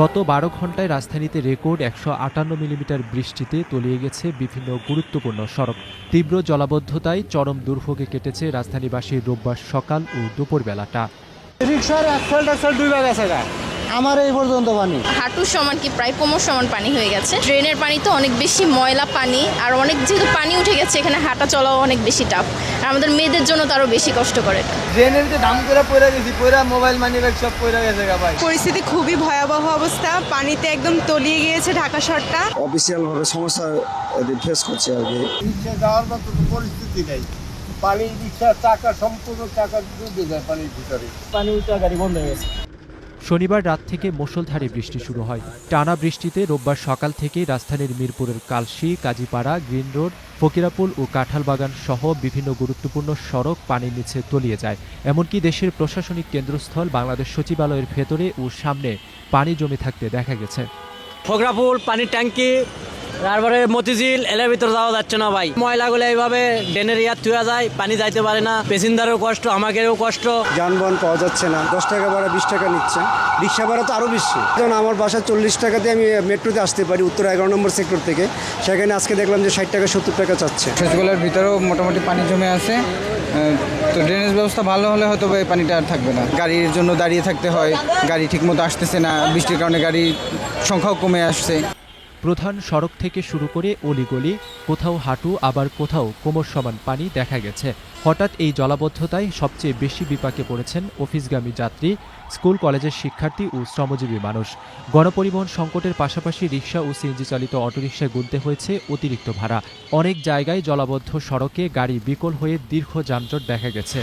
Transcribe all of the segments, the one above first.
গত ১২ ঘন্টায় রাজধানীতে রেকর্ড ১৫৮ মিলিমিটার বৃষ্টিতে তলিয়ে গেছে বিভিন্ন গুরুত্বপূর্ণ সড়ক। তীব্র জলাবদ্ধতায় চরম দুর্ভোগে কেটেছে রাজধানীবাসীর রোববার সকাল ও দুপুরবেলাটা। রিক্সার একসাল ডুবে গেছে গা, আমার এই পর্যন্ত পানি হাঁটুর সমান কি প্রায় কোমর সমান পানি হয়ে গেছে। ড্রেনের পানি তো অনেক বেশি ময়লা পানি, আর অনেক যেহেতু পানি উঠে গেছে এখানে হাঁটা চলাও অনেক বেশি টাফ, আর আমাদের মেয়েদের জন্য তো আরো বেশি কষ্ট করে। ড্রেনের যে দাম করে পড়ে গেছি, পড়া মোবাইল মানি ব্যাগ সব পড়ে গেছে গা ভাই। পরিস্থিতি খুবই ভয়াবহ অবস্থা, পানিতে একদম তলিয়ে গিয়েছে ঢাকা শহরটা। অফিসিয়াল ভাবে সমস্যা ফেস করছে আর কি। রিক্সা যাওয়ার মতো তো পরিস্থিতি নেই, পানি রিক্সার চাকা সম্পূর্ণ চাকা ডুবে যায় পানির ভিতরে, পানি উঠা গাড়ি বন্ধ হয়ে গেছে। শনিবার রাত থেকে মুষলধারে বৃষ্টি শুরু হয়। টানা বৃষ্টিতে রোববার সকাল থেকে রাজধানীর মিরপুরের কালশী, কাজীপাড়া, গ্রিন রোড, ফকিরাপুল ও কাঁঠালবাগান সহ বিভিন্ন গুরুত্বপূর্ণ সড়ক পানির নিচে তলিয়ে যায়। এমনকি দেশের প্রশাসনিক কেন্দ্রস্থল বাংলাদেশ সচিবালয়ের ভেতরে ও সামনে পানি জমে থাকতে দেখা গেছে। ফকিরাপুল পানির ট্যাঙ্কি, তারপরে মতিঝিল, এলার ভিতরে যাওয়া যাচ্ছে না ভাই। ময়লাগুলো এইভাবে ড্রেনের থুয়া যায়, পানি যাইতে পারে না। প্যাসেঞ্জারেরও কষ্ট, আমাদেরও কষ্ট। যানবাহন পাওয়া যাচ্ছে না, 10 টাকা ভাড়া 20 টাকা নিচ্ছে, রিক্সা ভাড়া তো আরও বেশি। যেমন আমার বাসা 40 টাকাতে আমি মেট্রোতে আসতে পারি উত্তর 11 নম্বর সেক্টর থেকে, সেখানে আজকে দেখলাম যে 60 টাকা 70 টাকা চাচ্ছে। সচিবালয়ের ভিতরেও মোটামুটি পানি জমে আছে, তো ড্রেনেজ ব্যবস্থা ভালো হলে হয়তো এই পানিটা আর থাকবে না। গাড়ির জন্য দাঁড়িয়ে থাকতে হয়, গাড়ি ঠিকমতো আসতেছে না, বৃষ্টির কারণে গাড়ির সংখ্যাও কমে আসছে। প্রধান সড়ক থেকে শুরু করে অলিগলি, কোথাও হাঁটু আবার কোথাও কোমর সমান পানি দেখা গেছে। হঠাৎ এই জলাবদ্ধতায় সবচেয়ে বেশি বিপাকে পড়েছেন অফিসগামী যাত্রী, স্কুল কলেজের শিক্ষার্থী ও শ্রমজীবী মানুষ। গণপরিবহন সংকটের পাশাপাশি রিকশা ও সিএনজি চালিত অটোরিকশায় গুনতে হয়েছে অতিরিক্ত ভাড়া। অনেক জায়গায় জলাবদ্ধ সড়কে গাড়ি বিকল হয়ে দীর্ঘ যানজট দেখা গেছে।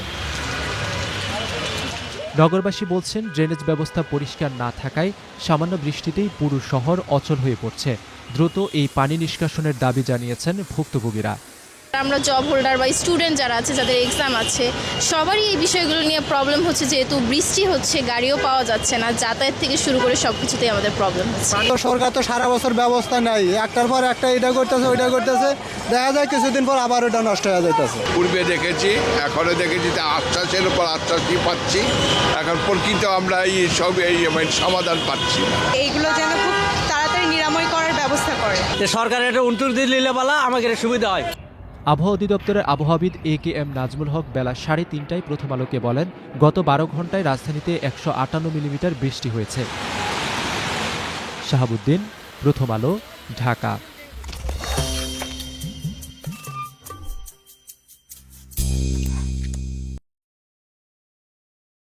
নগরবাসী বলছেন, ড্রেনেজ ব্যবস্থা পরিষ্কার না থাকায় সামান্য বৃষ্টিতেই পুরো শহর অচল হয়ে পড়ছে। দ্রুত এই পানি নিষ্কাশনের দাবি জানিয়েছেন ভুক্তভোগীরা। আমরা জব হোল্ডার বা স্টুডেন্ট যারা আছে, যাদের এক্সাম আছে, সবারই এই বিষয়গুলো নিয়ে প্রবলেম হচ্ছে। যেহেতু বৃষ্টি হচ্ছে, গাড়িও পাওয়া যাচ্ছে না, যাতায়াত থেকে শুরু করে সব কিছুতেই আমাদের প্রবলেম হচ্ছে। সরকার তো সারা বছর ব্যবস্থা নেই, একটার পর একটা এটা করতেছে ওইটা করতেছে, দেখা যায় কিছুদিন পর আবার ওটা নষ্ট হয়ে যাইতেছে। পূর্বে দেখেছি, এখনো দেখেছি, তা আশ্বাসের উপর আশ্বাসই পাচ্ছি। এখন প্রকৃত আমরা এই সব সমাধান পাচ্ছি না। এইগুলো যেন খুব তাড়াতাড়ি নিরাময় করার ব্যবস্থা করে। সরকারের একটা উন্টুর দিলে বলা আমাকে সুবিধা হয়। আবহাওয়া অধিদপ্তরের আবহাওয়াবিদ এ.কে.এম. নাজমুল হক বেলা 3:30টায় প্রথম আলোকে বলেন, গত 12 ঘন্টায় রাজধানীতে 158 মিলিমিটার বৃষ্টি হয়েছে। শাহাবুদ্দিন, প্রথম আলো, ঢাকা।